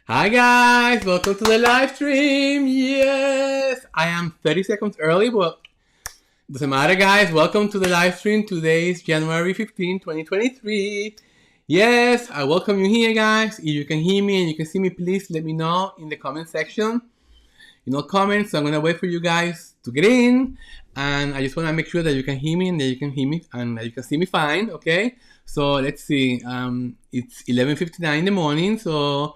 Hi guys, welcome to the live stream. Yes, I am 30 seconds early, but doesn't matter, guys. Welcome to the live stream. Today is January 15, 2023. Yes, I welcome you here, guys. If you can hear me and you can see me, please let me know in the comment section. Comments. So I'm gonna wait for you guys to get in, and I just wanna make sure that you can hear me and that you can hear me and that you can see me fine. Okay. So let's see. It's 11:59 in the morning. So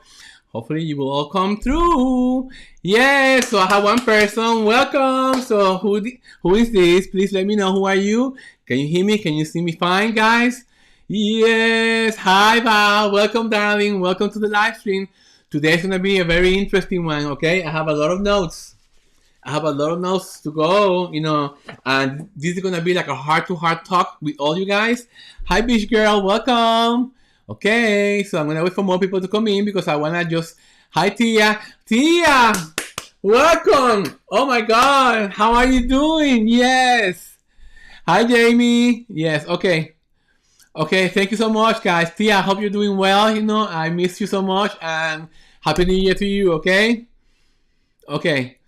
hopefully you will all come through. Yes, so I have one person. Welcome. So who is this? Please let me know. Who are you? Can you hear me? Can you see me fine, guys? Yes. Hi, Val. Welcome, darling. Welcome to the live stream. Today's gonna be a very interesting one. Okay, I have a lot of notes. I have a lot of notes to go, and this is gonna be like a heart-to-heart talk with all you guys. Hi, Beach Girl, welcome. Okay, so I'm gonna wait for more people to come in because I wanna just. Hi, Tia. Tia, welcome. Oh my God, how are you doing? Yes. Hi, Jamie. Yes. Okay. Okay. Thank you so much, guys. Tia, I hope you're doing well. I miss you so much, and Happy New Year to you. Okay. Okay.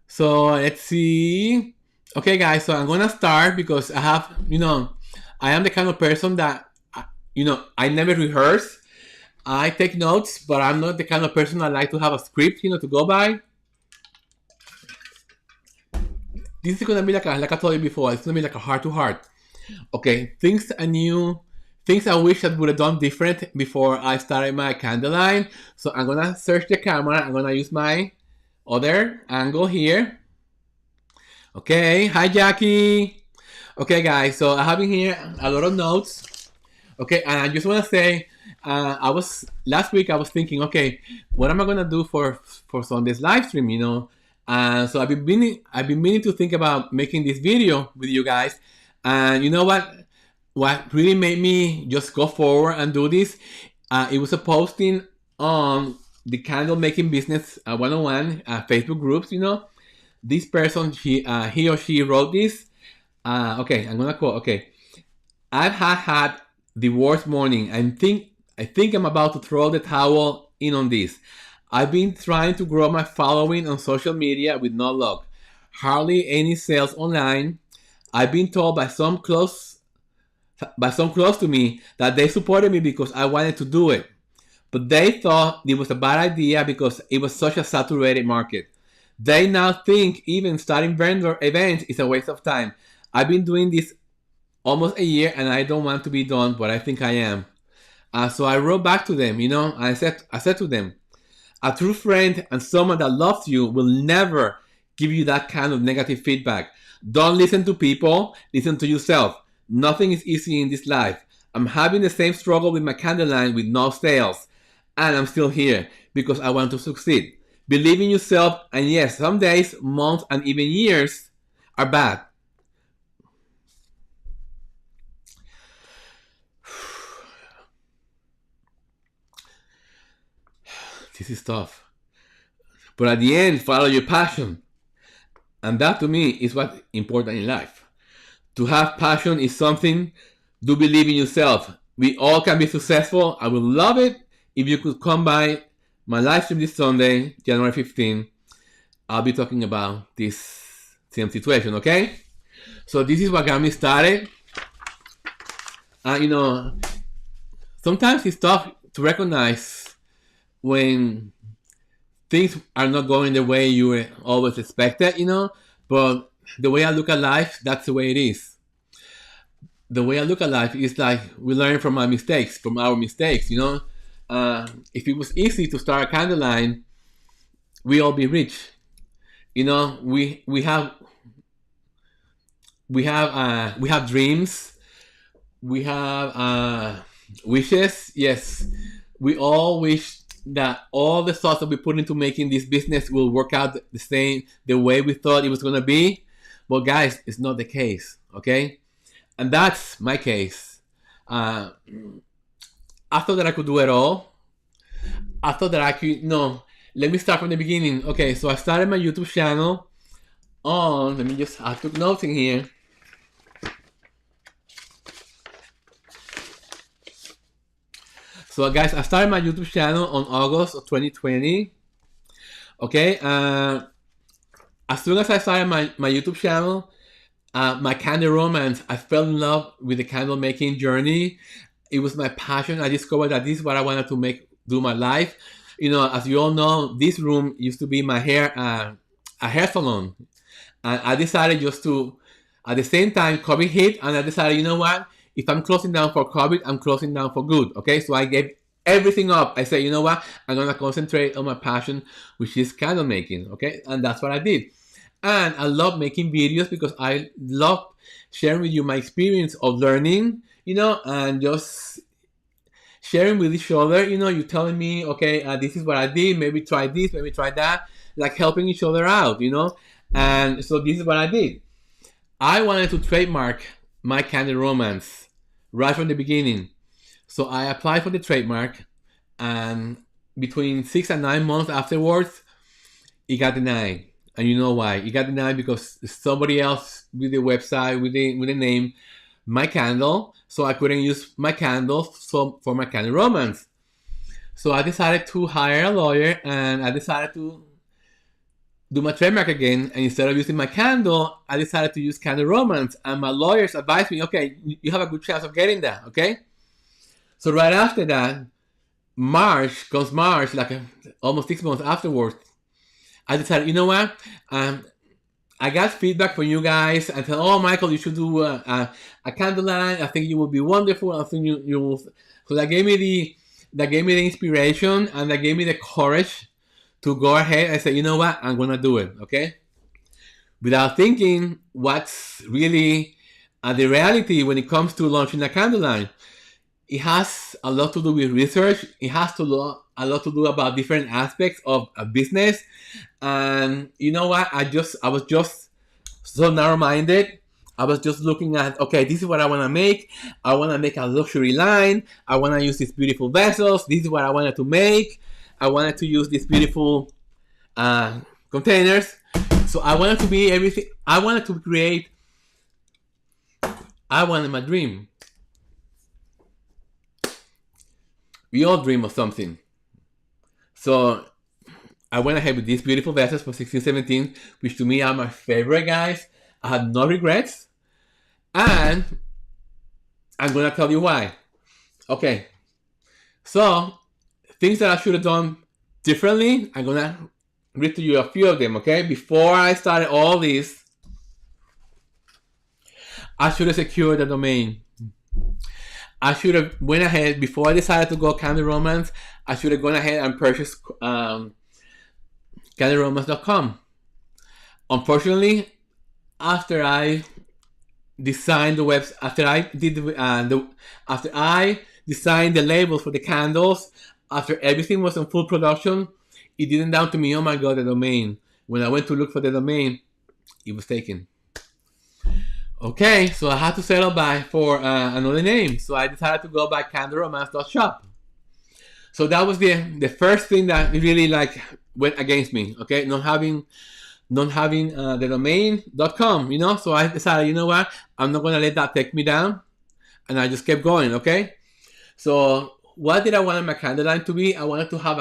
So let's see. Okay, guys. So I'm gonna start because I am the kind of person that, I never rehearse. I take notes, but I'm not the kind of person that like to have a script, to go by. This is gonna be like I told you before. It's gonna be like a heart to heart. Okay, things I wish I would have done different before I started my candle line. So I'm gonna search the camera. I'm gonna use my other angle here. Okay, hi Jackie. Okay, guys, so I have in here a lot of notes. Okay, and I just want to say, last week I was thinking, okay, what am I gonna do for Sunday's live stream? So I've been meaning to think about making this video with you guys, and you know what? What really made me just go forward and do this? It was a posting on the candle making business 101 Facebook groups. This person, he or she wrote this. Okay, I'm gonna quote. Okay, I've had the worst morning. I think I'm about to throw the towel in on this. I've been trying to grow my following on social media with no luck. Hardly any sales online. I've been told by some close to me that they supported me because I wanted to do it. But they thought it was a bad idea because it was such a saturated market. They now think even starting vendor events is a waste of time. I've been doing this almost a year and I don't want to be done, but I think I am. So I wrote back to them, and I said to them, a true friend and someone that loves you will never give you that kind of negative feedback. Don't listen to people, listen to yourself. Nothing is easy in this life. I'm having the same struggle with my candle line with no sales. And I'm still here because I want to succeed. Believe in yourself, and yes, some days, months, and even years are bad. This is tough. But at the end, follow your passion. And that to me is what's important in life. To have passion is something. Do believe in yourself. We all can be successful. I would love it if you could come by my live stream this Sunday, January 15. I'll be talking about this same situation, okay? So this is what got me started. Sometimes it's tough to recognize when things are not going the way you always expected, but the way I look at life, that's the way it is. The way I look at life is like we learn from our mistakes. If it was easy to start a candle line, we all be rich. We have dreams. We have wishes. Yes, we all wish that all the thoughts that we put into making this business will work out the way we thought it was gonna be. But guys, it's not the case. Okay, and that's my case. I thought that I could do it all. I thought that I could. No, let me start from the beginning. Okay, so I started my YouTube channel on. I took notes in here. So guys, I started my YouTube channel on August of 2020. Okay, as soon as I started my YouTube channel, my candle romance, I fell in love with the candle making journey. It was my passion. I discovered that this is what I wanted to do my life. You know, as you all know, this room used to be my a hair salon. And I decided just to, at the same time, COVID hit, and I decided, you know what? If I'm closing down for COVID, I'm closing down for good. Okay, so I gave everything up. I said, you know what? I'm gonna concentrate on my passion, which is candle making. Okay, and that's what I did. And I love making videos because I love sharing with you my experience of learning, you know, and just sharing with each other. You know, you telling me, okay, this is what I did. Maybe try this, maybe try that. Like helping each other out, you know. And so this is what I did. I wanted to trademark my candle romance right from the beginning. So I applied for the trademark, and between 6 and 9 months afterwards, it got denied. And you know why? It got denied because somebody else with the website, with the name, my candle. So I couldn't use my candle for my candle romance. So I decided to hire a lawyer, and I decided to do my trademark again. And instead of using my candle, I decided to use candle romance. And my lawyers advised me, okay, you have a good chance of getting that, okay? So right after that, March, like almost 6 months afterwards, I decided, you know what? I got feedback from you guys and said, oh, Michael, you should do a candle line. I think you will be wonderful. I think you will. So that gave me the inspiration, and that gave me the courage to go ahead and say, you know what? I'm gonna do it. Okay. Without thinking what's really the reality when it comes to launching a candle line. It has a lot to do with research. It has a lot to do about different aspects of a business. And you know what? I was just so narrow-minded. I was just looking at, okay, this is what I want to make. I want to make a luxury line. I want to use these beautiful vessels. This is what I wanted to make. I wanted to use these beautiful containers. So I wanted to be everything. I wanted to create. I wanted my dream. We all dream of something. So I went ahead with these beautiful vessels for 1617, which to me are my favorite, guys. I had no regrets. And I'm going to tell you why. Okay. So, things that I should have done differently, I'm going to read to you a few of them, okay? Before I started all this, I should have secured the domain. I should have went ahead, before I decided to go Candle Romance, I should have gone ahead and purchased candleromance.com. Unfortunately, after I designed the website, after I designed the labels for the candles, after everything was in full production, it didn't down to me, oh my god, the domain. When I went to look for the domain, it was taken. Okay, so I had to settle for another name. So I decided to go by candleromance.shop. So that was the first thing that really went against me. Okay, not having the domain.com, you know. So I decided, you know what, I'm not gonna let that take me down, and I just kept going. Okay, so what did I want my candle line to be? I wanted to have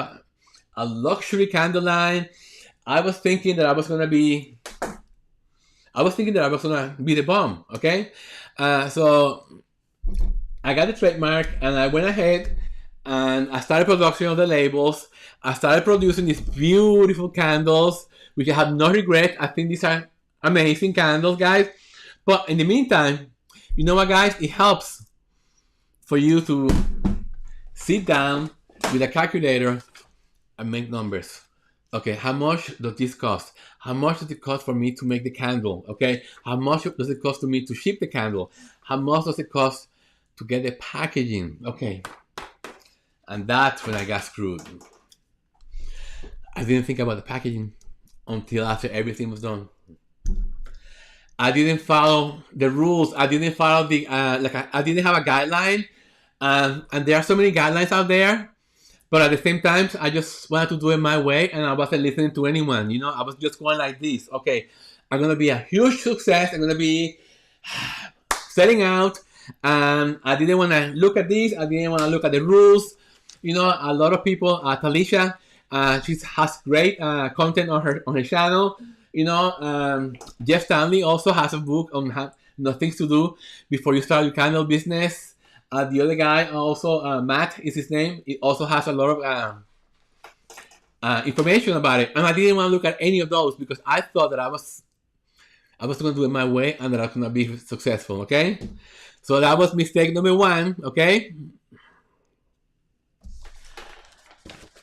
a luxury candle line. I was thinking that I was gonna be the bomb. Okay, so I got the trademark, and I went ahead and I started production of the labels. I started producing these beautiful candles, which I have no regret. I think these are amazing candles, guys. But in the meantime, you know what, guys? It helps for you to sit down with a calculator and make numbers. Okay, how much does this cost? How much does it cost for me to make the candle? Okay, how much does it cost to me to ship the candle? How much does it cost to get the packaging? Okay, and that's when I got screwed. I didn't think about the packaging until after everything was done. I didn't follow the rules. I didn't follow the I didn't have a guideline, and there are so many guidelines out there. But at the same time, I just wanted to do it my way, and I wasn't listening to anyone. You know, I was just going like this. Okay, I'm gonna be a huge success. I'm gonna be setting out, and I didn't want to look at this. I didn't want to look at the rules. You know, a lot of people, Talisha, she has great content on her channel. You know, Jeff Stanley also has a book on how, you know, things to do before you start your candle business. The other guy also, Matt is his name. He also has a lot of information about it, and I didn't want to look at any of those because I thought that I was going to do it my way and that I was going to be successful. Okay, so that was mistake number one. Okay,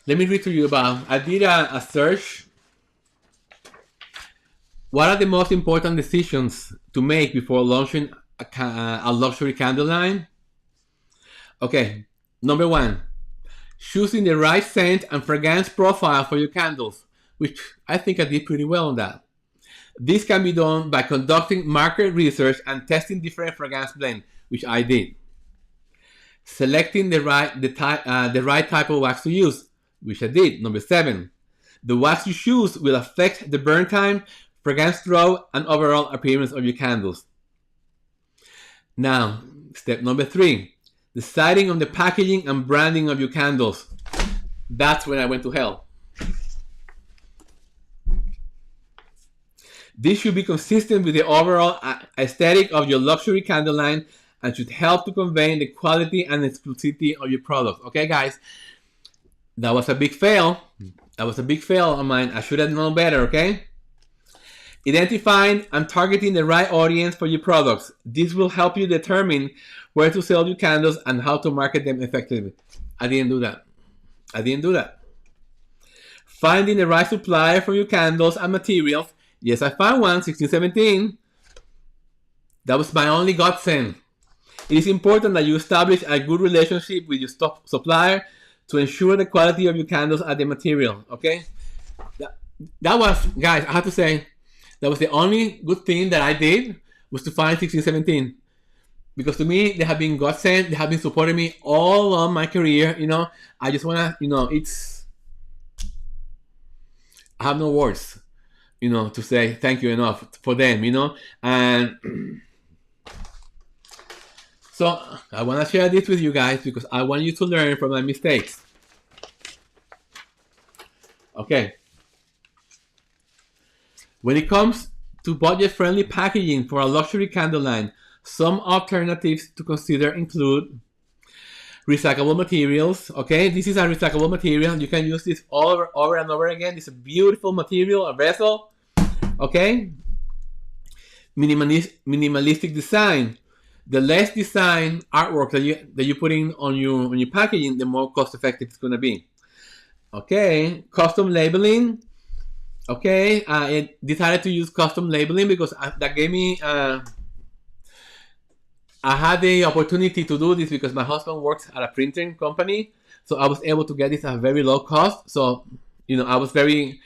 let me read to you about. I did a search. What are the most important decisions to make before launching a luxury candle line? Okay, number one, choosing the right scent and fragrance profile for your candles, which I think I did pretty well on that. This can be done by conducting market research and testing different fragrance blends, which I did. Selecting the right type of wax to use, which I did. Number 7, the wax you choose will affect the burn time, fragrance draw, and overall appearance of your candles. Now, step number 3, deciding on the packaging and branding of your candles. That's when I went to hell. This should be consistent with the overall aesthetic of your luxury candle line and should help to convey the quality and exclusivity of your product. Okay, guys, that was a big fail. That was a big fail of mine. I should have known better, okay? Identifying and targeting the right audience for your products. This will help you determine where to sell your candles and how to market them effectively. I didn't do that. Finding the right supplier for your candles and materials. Yes, I found one, 1617. That was my only godsend. It is important that you establish a good relationship with your supplier to ensure the quality of your candles and the material, okay? That was, guys, I have to say, that was the only good thing that I did was to find 1617. Because to me, they have been godsend. They have been supporting me all on my career, you know. I just want to, you know, I have no words, you know, to say thank you enough for them, you know. And so I want to share this with you guys because I want you to learn from my mistakes. Okay. When it comes to budget-friendly packaging for a luxury candle line, some alternatives to consider include recyclable materials. Okay, this is a recyclable material. You can use this over and over again. It's a beautiful material, a vessel. Okay, minimalistic design. The less design artwork that you put in on your packaging, the more cost effective it's gonna be. Okay, custom labeling. Okay, I decided to use custom labeling because that gave me. I had the opportunity to do this because my husband works at a printing company, so I was able to get this at a very low cost. So, you know, I was very,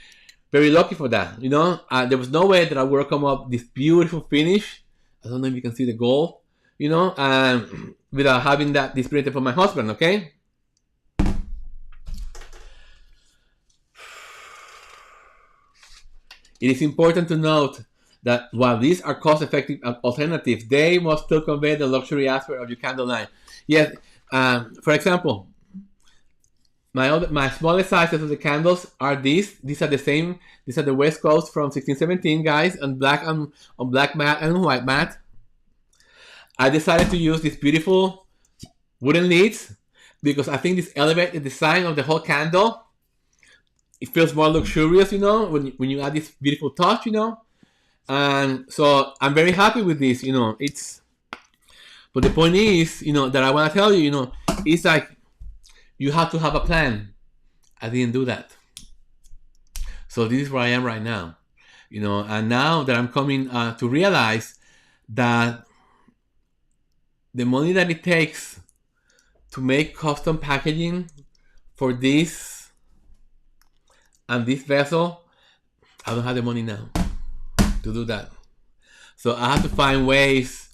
very lucky for that. You know, there was no way that I would have come up with this beautiful finish. I don't know if you can see the gold, you know, without having this printed for my husband. Okay. It is important to note that while these are cost-effective alternatives, they must still convey the luxury aspect of your candle line. Yes, for example, my smallest sizes of the candles are these. These are the same. These are the West Coast from 1617, guys, on black matte and white matte. I decided to use these beautiful wooden lids because I think this elevates the design of the whole candle. It feels more luxurious, you know, when you add this beautiful touch, you know. And so I'm very happy with this, you know. But the point is, you know, that I want to tell you, you know, it's like you have to have a plan. I didn't do that. So this is where I am right now, you know. And now that I'm coming to realize that the money that it takes to make custom packaging for this and this vessel, I don't have the money now to do that. So I have to find ways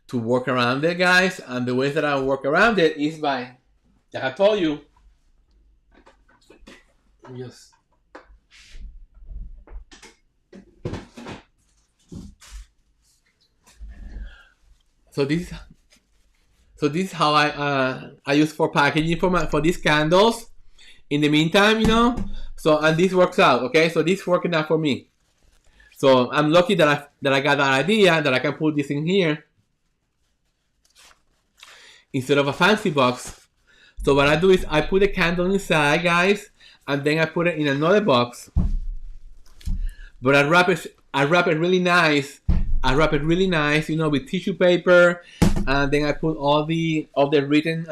to work around it, guys. And the ways that I work around it is by, like I told you, yes. So this So this is how I use for packaging for these candles. In the meantime, you know, so and this works out. Okay, so this is working out for me. So I'm lucky that I got that idea that I can put this in here instead of a fancy box. So what I do is I put the candle inside, guys, and then I put it in another box. But I wrap it really nice. I wrap it really nice, you know, with tissue paper, and then I put all the written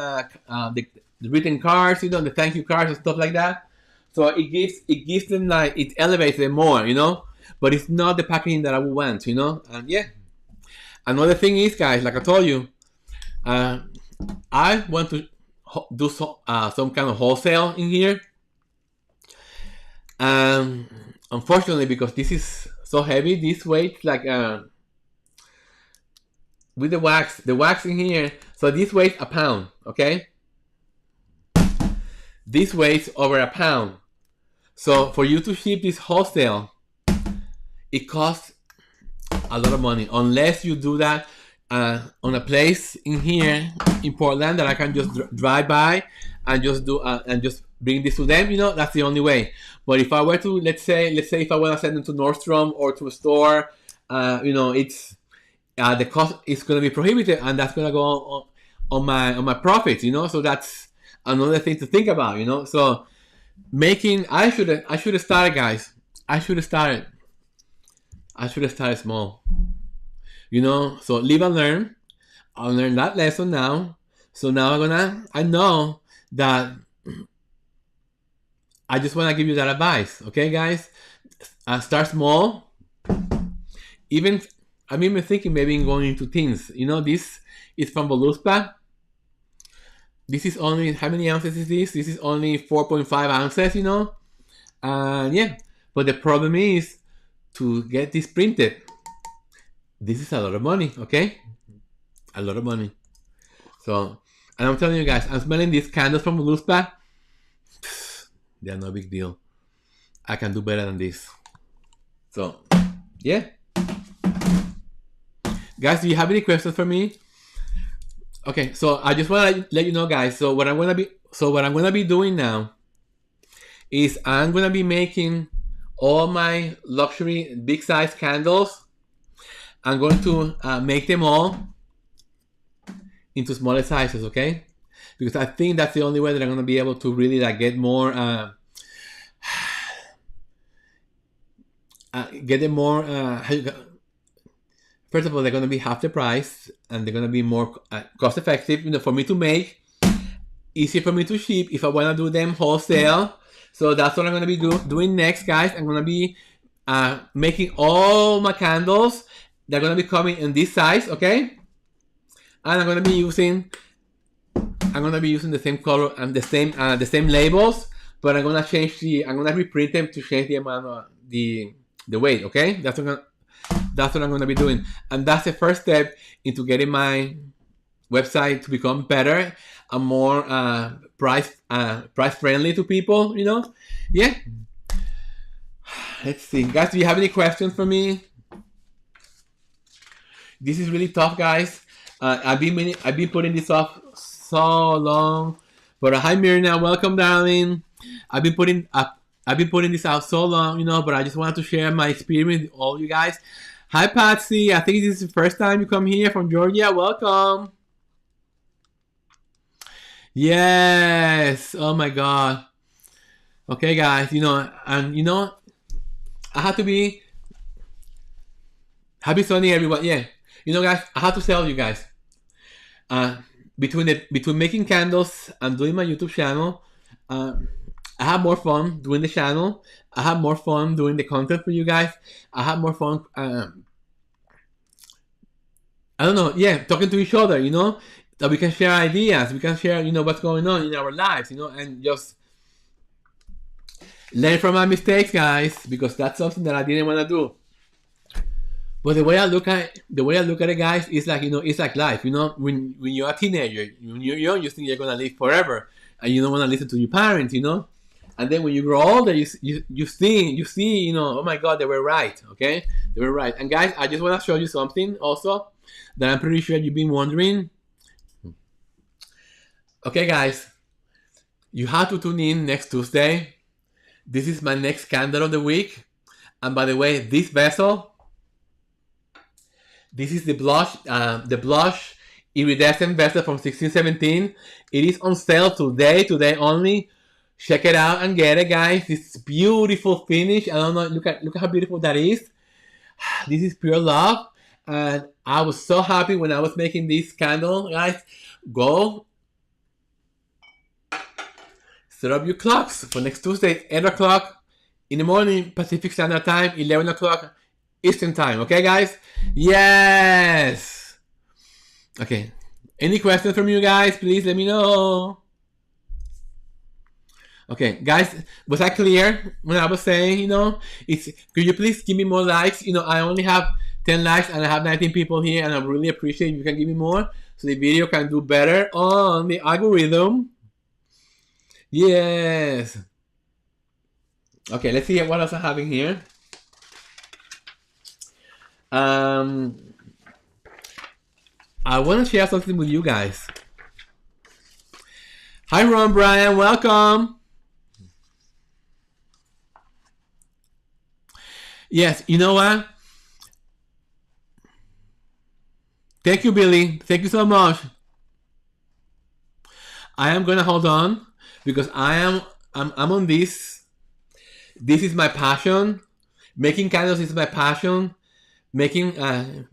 the written cards, you know, the thank you cards and stuff like that. So it gives them, like, it elevates them more, you know. But it's not the packaging that I would want, you know. And yeah, another thing is, guys, like I told you, I want to do some kind of wholesale in here. Unfortunately, because this is so heavy, this weighs like with the wax in here. So this weighs a pound, okay? This weighs over a pound. So for you to ship this wholesale, it costs a lot of money. Unless you do that on a place in here in Portland that I can just drive by and just do and just bring this to them, you know, that's the only way. But if I were to, let's say if I want to send them to Nordstrom or to a store, you know, it's the cost is going to be prohibitive, and that's going to go on my profits, you know. So that's another thing to think about, you know. So I should have started, guys. I should have started small, you know. So live and learn. I'll learn that lesson now. So now I know that I just want to give you that advice, okay, guys? Start small. I'm even thinking maybe in going into teens. You know, this is from Voluspa. This is only, how many ounces is this? This is only 4.5 ounces, you know? Yeah, but the problem is to get this printed. This is a lot of money, okay? A lot of money. So, and I'm telling you guys, I'm smelling these candles from Voluspa. They're no big deal. I can do better than this. So, yeah. Guys, do you have any questions for me? Okay, so I just want to let you know, guys. So what I'm gonna be doing now is I'm gonna be making all my luxury big size candles. I'm going to make them all into smaller sizes, okay? Because I think that's the only way that I'm gonna be able to really like get more, first of all, they're gonna be half the price, and they're gonna be more cost effective, you know, for me to make, easier for me to ship if I wanna do them wholesale. So that's what I'm gonna be doing next, guys. I'm gonna be making all my candles. They're gonna be coming in this size, okay? And I'm gonna be using the same color and the same labels, but I'm gonna reprint them to change the amount of the weight, okay? That's what I'm gonna be doing, and that's the first step into getting my website to become better and more price friendly to people, you know? Yeah. Let's see, guys. Do you have any questions for me? This is really tough, guys. I've been putting this off so long. But hi, Mirna, welcome, darling. I've been putting this out so long, you know. But I just wanted to share my experience with all you guys. Hi, Patsy. I think this is the first time you come here from Georgia. Welcome. Yes. Oh my God. Okay, guys. You know, and you know, I have to be happy Sunday, everyone. Yeah. You know, guys, I have to tell you guys, between making candles and doing my YouTube channel, I have more fun doing the channel. I have more fun doing the content for you guys. I have more fun, I don't know, yeah, talking to each other, you know, that we can share ideas. We can share, you know, what's going on in our lives, you know, and just learn from my mistakes, guys, because that's something that I didn't want to do. But the way I look at it, guys, is like, you know, it's like life. You know, when you're a teenager, when you're young, you think you're gonna live forever, and you don't want to listen to your parents, you know. And then when you grow older, you see, you know, oh my God, they were right. Okay, they were right. And guys, I just want to show you something also that I'm pretty sure you've been wondering. Okay, guys, you have to tune in next Tuesday. This is my next candle of the week. And by the way, this vessel, this is the blush iridescent vessel from 1617. It is on sale today only. Check it out and get it, guys. This beautiful finish. I don't know. Look at how beautiful that is. This is pure love, and I was so happy when I was making this candle, guys. Go set up your clocks for next Tuesday, 8 o'clock in the morning, Pacific Standard Time, 11 o'clock Eastern Time. Okay, guys? Yes! Okay. Any questions from you guys? Please let me know. Okay, guys, was I clear when I was saying, could you please give me more likes? I only have 10 likes and I have 19 people here, and I really appreciate if you can give me more so the video can do better on the algorithm. Yes. Okay, let's see what else I'm having here. I want to share something with you guys. Hi, Ron Brian, welcome. Yes, you know what? Thank you, Billy. Thank you so much. I am gonna hold on because I'm on this. This is my passion. Making candles is my passion. Making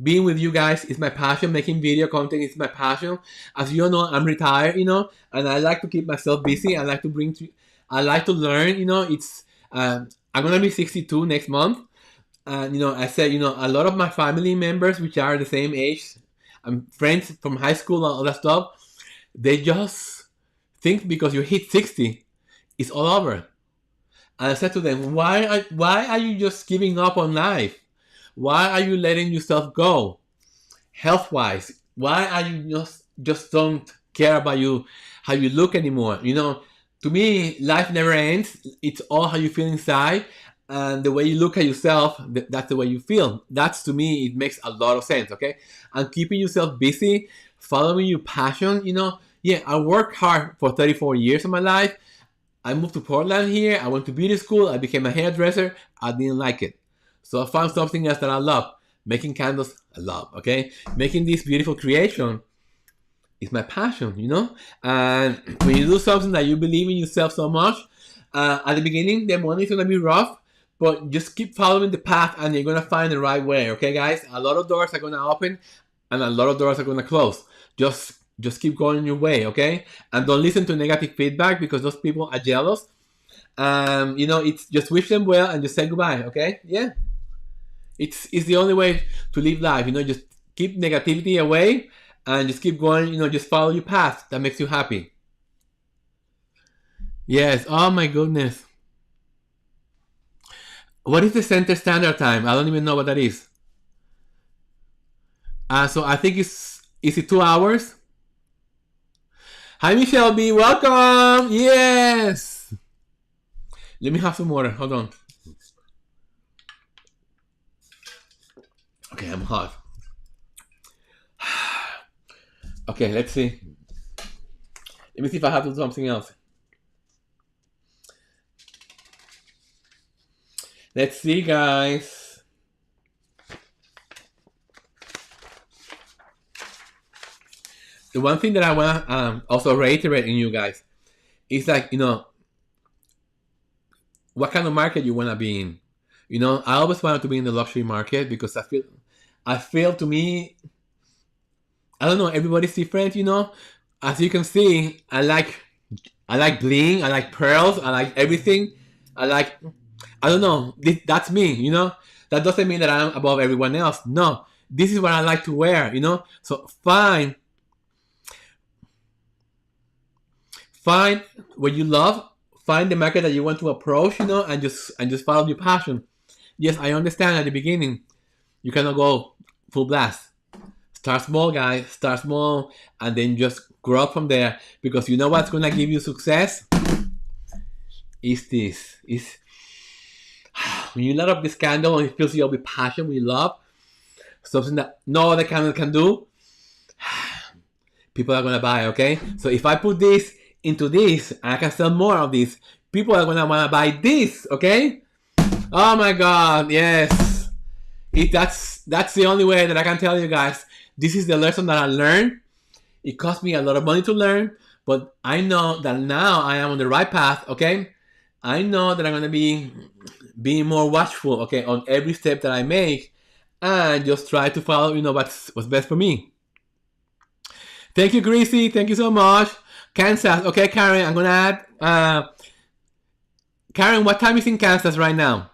being with you guys is my passion. Making video content is my passion. As you all know, I'm retired, and I like to keep myself busy. I like to learn. It's I'm gonna be 62 next month. And I said, a lot of my family members, which are the same age, friends from high school and all that stuff, they just think because you hit 60, it's all over. And I said to them, why are you just giving up on life? Why are you letting yourself go? Health-wise, why are you just don't care about how you look anymore? To me, life never ends. It's all how you feel inside. And the way you look at yourself, that's the way you feel. That's, to me, it makes a lot of sense, okay? And keeping yourself busy, following your passion, I worked hard for 34 years of my life. I moved to Portland here. I went to beauty school. I became a hairdresser. I didn't like it. So I found something else that I love. Making candles, I love, okay? Making this beautiful creation is my passion, And when you do something that you believe in yourself so much, at the beginning, the money is going to be rough. But just keep following the path and you're going to find the right way, okay, guys? A lot of doors are going to open and a lot of doors are going to close. Just keep going your way, okay? And don't listen to negative feedback because those people are jealous. It's just wish them well and just say goodbye, okay? Yeah. It's the only way to live life, just keep negativity away and just keep going, just follow your path that makes you happy. Yes, oh my goodness. What is the Center Standard Time? I don't even know what that is. So I think is it 2 hours? Hi, Michelle B. Welcome. Yes. Let me have some water. Hold on. Okay, I'm hot. Okay, let's see. Let me see if I have to do something else. Let's see, guys. The one thing that I want to also reiterate in you guys is like, what kind of market you want to be in. I always wanted to be in the luxury market because I feel to me, I don't know, everybody's different, As you can see, I like bling, I like pearls, I like everything. I don't know. That's me, That doesn't mean that I'm above everyone else. No. This is what I like to wear, So find what you love. Find the market that you want to approach, and just follow your passion. Yes, I understand at the beginning, you cannot go full blast. Start small, guys. Start small, and then just grow up from there. Because you know what's gonna give you success? Is when you light up this candle and it fills you up with passion, with love, something that no other candle can do. people are gonna buy. Okay, so if I put this into this, I can sell more of this. People are gonna wanna buy this. Okay. Oh my God, yes. That's the only way that I can tell you guys. This is the lesson that I learned. It cost me a lot of money to learn, but I know that now I am on the right path. Okay, I know that I'm gonna be being more watchful. Okay, on every step that I make, and just try to follow. What's best for me. Thank you, Greasy. Thank you so much. Kansas. Okay, Karen. I'm gonna add. Karen, what time is in Kansas right now?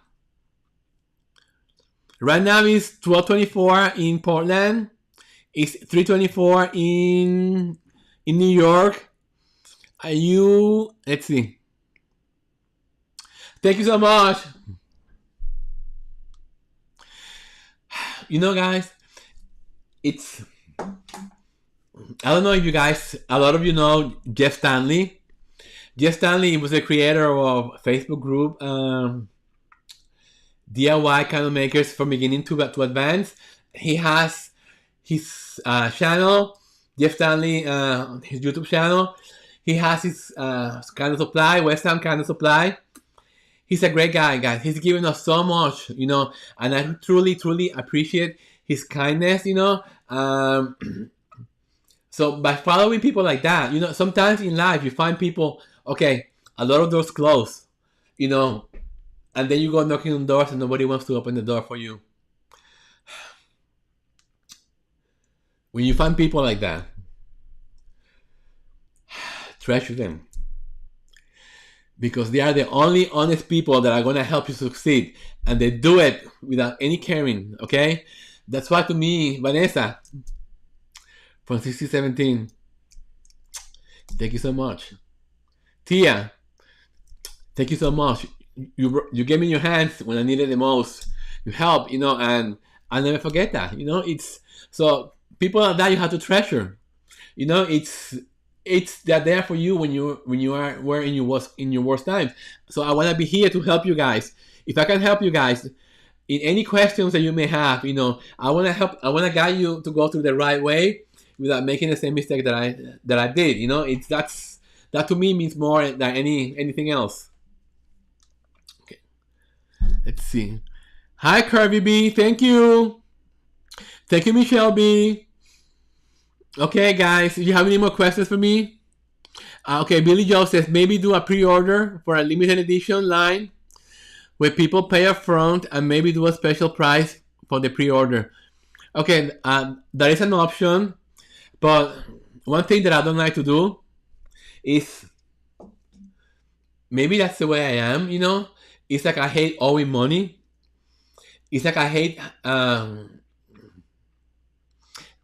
Right now it's 12:24 in Portland. It's 3:24 in New York. Are you? Let's see. Thank you so much. Guys, it's. I don't know if you guys. A lot of you know Jeff Stanley. Jeff Stanley was the creator of a Facebook group. DIY candle makers from beginning to advance. He has his channel, Jeff Stanley, his YouTube channel. He has his candle supply, West Ham Candle Supply. He's a great guy, guys. He's given us so much, and I truly, truly appreciate his kindness, So by following people like that, sometimes in life you find people, okay, a lot of doors close, and then you go knocking on doors and nobody wants to open the door for you. When you find people like that, treasure them. Because they are the only honest people that are going to help you succeed. And they do it without any caring, okay? That's why to me, Vanessa, from 6017, thank you so much. Tia, thank you so much. You gave me your hands when I needed the most. You help, and I'll never forget that. It's so people like that you have to treasure. They're there for you when you are in your worst times. So I want to be here to help you guys. If I can help you guys in any questions that you may have, I want to help. I want to guide you to go through the right way without making the same mistake that I did. That to me means more than anything else. Okay, let's see. Hi, Curvy B. Thank you, Michelle B. Okay, guys, do you have any more questions for me? Okay, Billy Joe says maybe do a pre-order for a limited edition line where people pay up front and maybe do a special price for the pre-order. Okay, that is an option, but one thing that I don't like to do is, maybe that's the way I am, It's like I hate owing money. It's like I hate...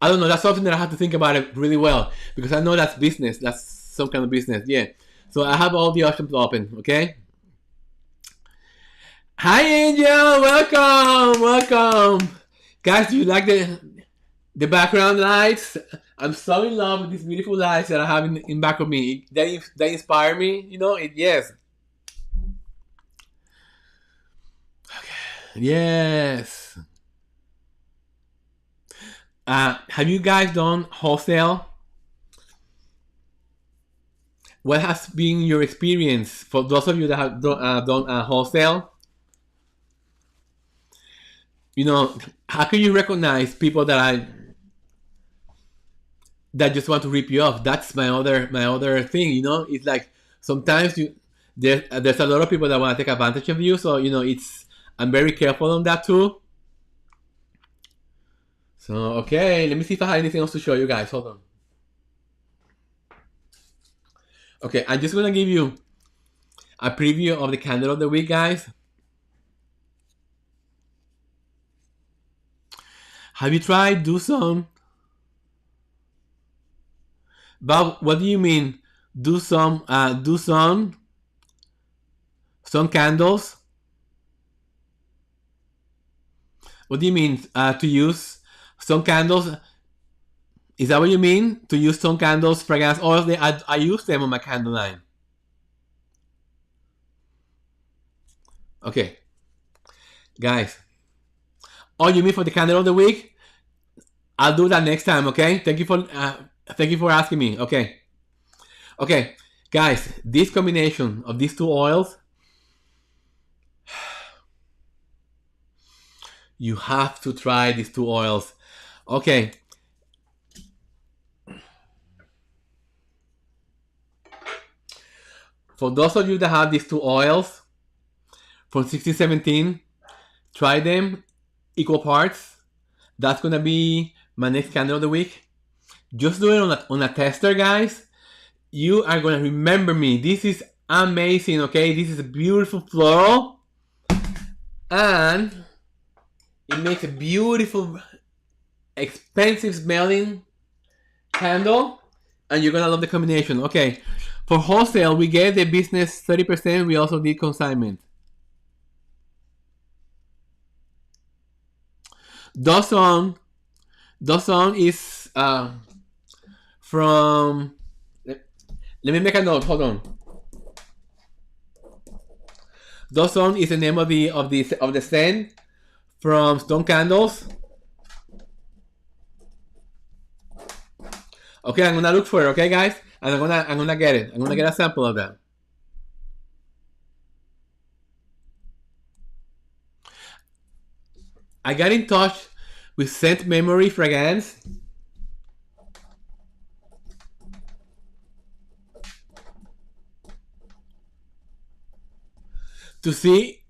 I don't know, that's something that I have to think about it really well, because I know that's business. That's some kind of business, yeah. So I have all the options open, okay? Hi, Angel! Welcome! Guys, do you like the background lights? I'm so in love with these beautiful lights that I have in back of me. They inspire me, yes. Okay. Yes. Have you guys done wholesale? What has been your experience for those of you that have done wholesale? How can you recognize people that just want to rip you off? That's my other thing. It's like sometimes there's a lot of people that want to take advantage of you. So I'm very careful on that too. So, okay, let me see if I have anything else to show you guys. Hold on. Okay, I'm just going to give you a preview of the candle of the week, guys. Have you tried do some? Bob, what do you mean? Do some candles? What do you mean to use some candles? Is that what you mean? To use some candles, fragrance oils? I use them on my candle line. Okay. Guys. Oh, you mean for the candle of the week? I'll do that next time, okay? Thank you for Thank you for asking me. Okay. Okay, guys, this combination of these two oils, you have to try these two oils. Okay. For those of you that have these two oils from 1617, try them equal parts. That's gonna be my next candle of the week. Just do it on a tester, guys. You are gonna remember me. This is amazing, okay? This is a beautiful floral. And it makes a beautiful, expensive smelling candle. And you're gonna love the combination. Okay. For wholesale, we gave the business 30%. We also did consignment. Dawson is from. Let me make a note. Hold on. Dawson is the name of the scent from Stone Candles. Okay, I'm gonna look for it. Okay, guys, and I'm gonna get it. I'm gonna get a sample of that. I got in touch with Scent Memory Fragrance to see.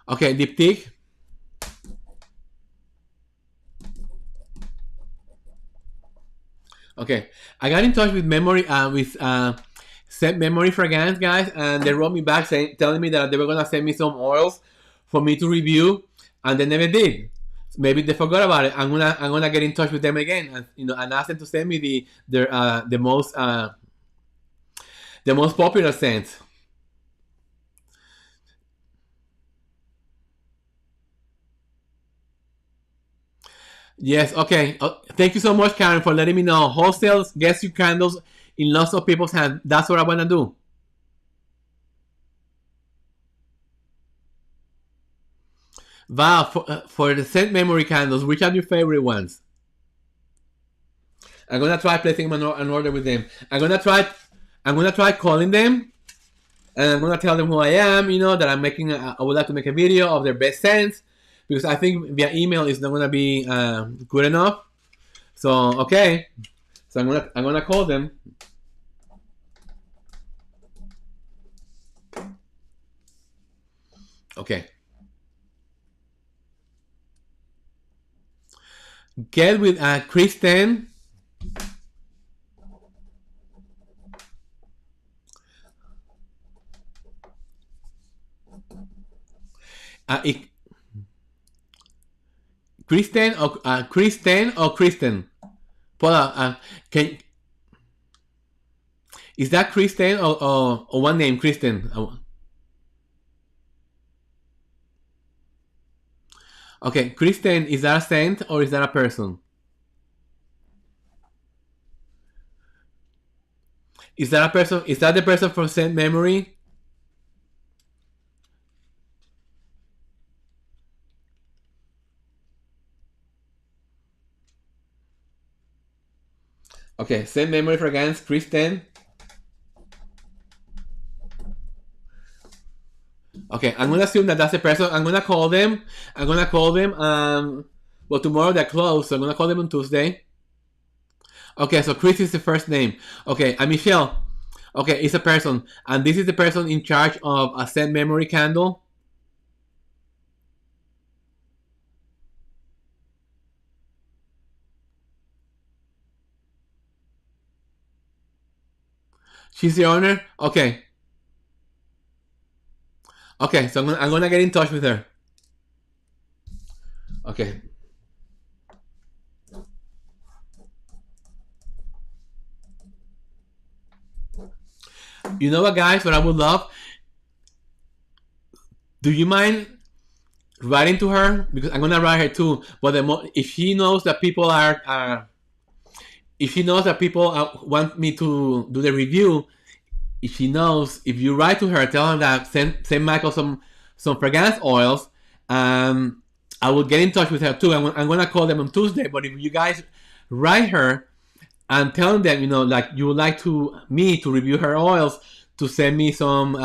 Okay, diptych. Okay, I got in touch with Scent Memory Fragrance, guys, and they wrote me back telling me that they were gonna send me some oils for me to review, and they never did. Maybe they forgot about it. I'm gonna get in touch with them again, and ask them to send me the most popular scents. Yes, okay. Thank you so much, Karen, for letting me know. Wholesale gets you candles in lots of people's hands. That's what I want to do. Val, for the scent memory candles, which are your favorite ones? I'm gonna try placing an order with them. I'm gonna try calling them, and I'm gonna tell them who I am. That I would like to make a video of their best scents, because I think via email is not gonna be good enough. So okay, so I'm gonna call them. Okay. Get with Kristen. Kristen or Kristen? Paula, is that Kristen or one name, Kristen? Okay, Kristen, is that a saint or is that a person? Is that a person? Is that the person from Saint Memory? Okay, Saint Memory Fragrance, Kristen. Okay, I'm gonna assume that that's the person. I'm gonna call them. Well, tomorrow they're closed, so I'm gonna call them on Tuesday. Okay, so Chris is the first name. Okay, and Michelle. Okay, it's a person, and this is the person in charge of a scent memory candle. She's the owner. Okay. Okay, so I'm gonna get in touch with her. Okay. You know what, guys? What I would love. Do you mind writing to her? Because I'm gonna write her too. But if she knows that people want me to do the review, if you write to her, tell her that send Michael some fragrance oils. I will get in touch with her too. I'm gonna call them on Tuesday. But if you guys write her and tell them, like you would like me to review her oils, to send me some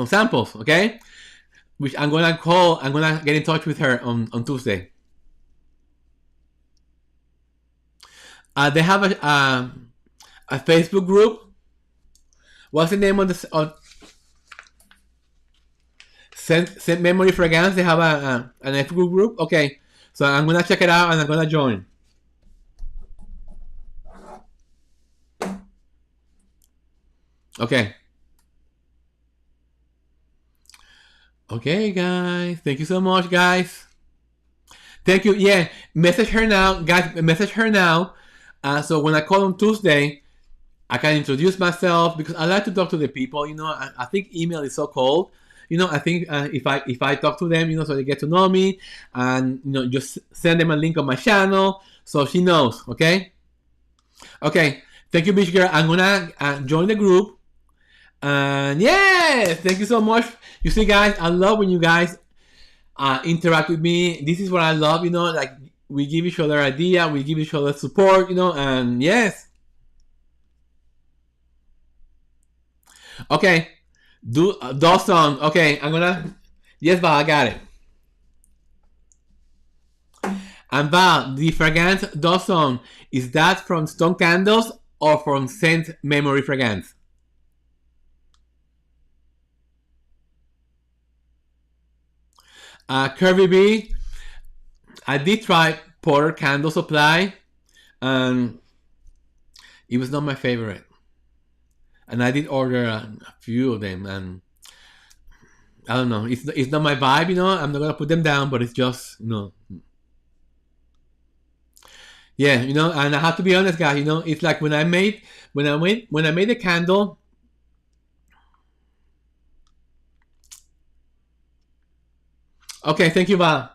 samples, okay? Which I'm gonna get in touch with her on Tuesday. They have a Facebook group. What's the name of the Scent Memory Fragrance? They have an Facebook group. Okay, so I'm gonna check it out and I'm gonna join. Okay. Okay, guys. Thank you so much, guys. Thank you. Yeah, message her now, guys. Message her now. So when I call on Tuesday, I can introduce myself, because I like to talk to the people. I think email is so cold. I think if I talk to them, so they get to know me, and just send them a link on my channel so she knows. Okay. Okay. Thank you, bitch girl. I'm gonna join the group. And yes, thank you so much. You see, guys, I love when you guys interact with me. This is what I love. Like we give each other idea, we give each other support. And yes. Okay, Dawson. Okay, I'm gonna. Yes, Val, I got it. And Val, the fragrance Dawson, is that from Stone Candles or from Scent Memory Fragrance? Curvy B, I did try Porter Candle Supply, and it was not my favorite. And I did order a few of them, and I don't know. It's not my vibe, I'm not gonna put them down, but it's just, Yeah, and I have to be honest, guys. It's like when I made the candle. Okay, thank you, Val.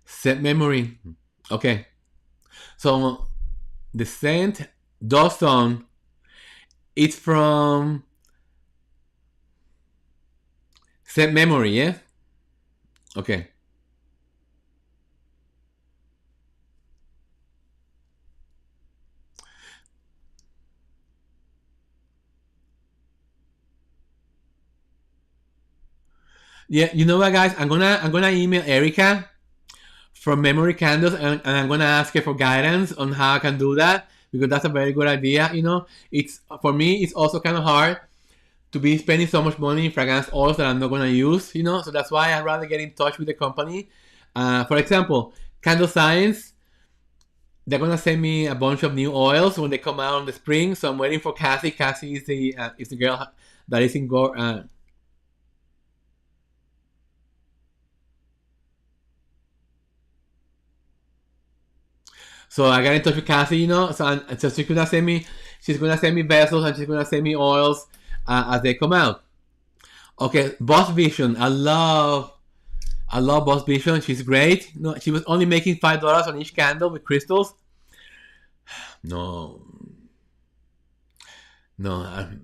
Scent Memory. Okay. So the scent Dawson, it's from Scent Memory, yeah? Okay. Yeah, you know what, guys? I'm gonna email Erica from Memory Candles, and I'm gonna ask her for guidance on how I can do that, because that's a very good idea. It's, for me, it's also kind of hard to be spending so much money in fragrance oils that I'm not gonna use. So that's why I'd rather get in touch with the company. For example, Candle Science, they're gonna send me a bunch of new oils when they come out in the spring. So I'm waiting for Cassie. Cassie is the girl that is in Gore. So I got in touch with Cassie, so she's gonna send me vessels, and she's gonna send me oils as they come out. Okay, Boss Vision, I love Boss Vision. She's great. She was only making $5 on each candle with crystals. No,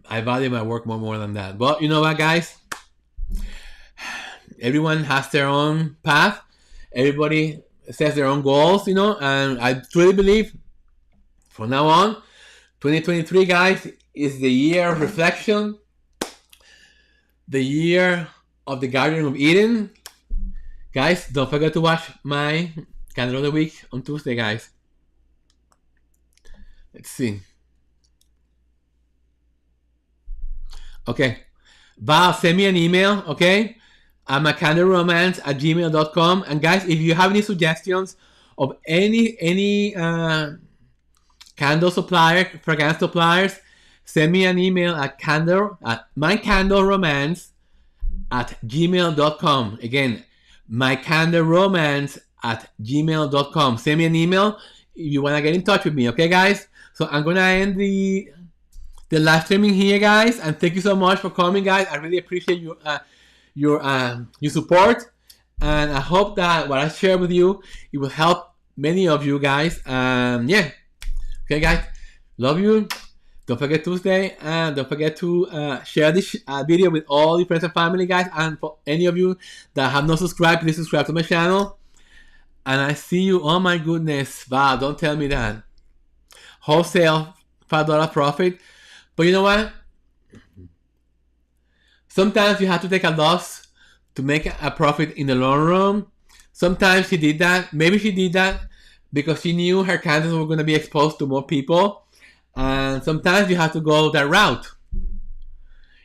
I value my work more than that. But you know what, guys? Everyone has their own path. Everybody sets their own goals, and I truly believe from now on, 2023, guys, is the year of reflection, the year of the Garden of Eden. Guys, don't forget to watch my Candle of the Week on Tuesday, guys. Let's see. Okay. Val, send me an email, okay? I'm a candleromance@gmail.com. And guys, if you have any suggestions of any candle supplier, fragrance suppliers, send me an email at mycandleromance@gmail.com. Again, mycandleromance@gmail.com. Send me an email if you want to get in touch with me, okay, guys? So I'm gonna end the live streaming here, guys, and thank you so much for coming, guys. I really appreciate your support, and I hope that what I share with you, it will help many of you guys. Yeah. Okay, guys? Love you. Don't forget Tuesday, and don't forget to share this video with all your friends and family, guys. And for any of you that have not subscribed, please subscribe to my channel. And I see you. Oh my goodness. Wow, don't tell me that. Wholesale, $5 profit. But you know what? Sometimes you have to take a loss to make a profit in the long run. Sometimes she did that. Maybe she did that because she knew her candles were going to be exposed to more people. And sometimes you have to go that route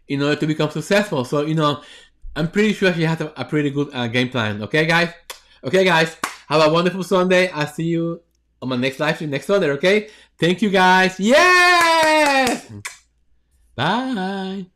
in order to become successful. So, you know, I'm pretty sure she has a pretty good game plan. Okay, guys? Okay, guys. Have a wonderful Sunday. I'll see you on my next live stream next Sunday, okay? Thank you, guys. Yes! Bye.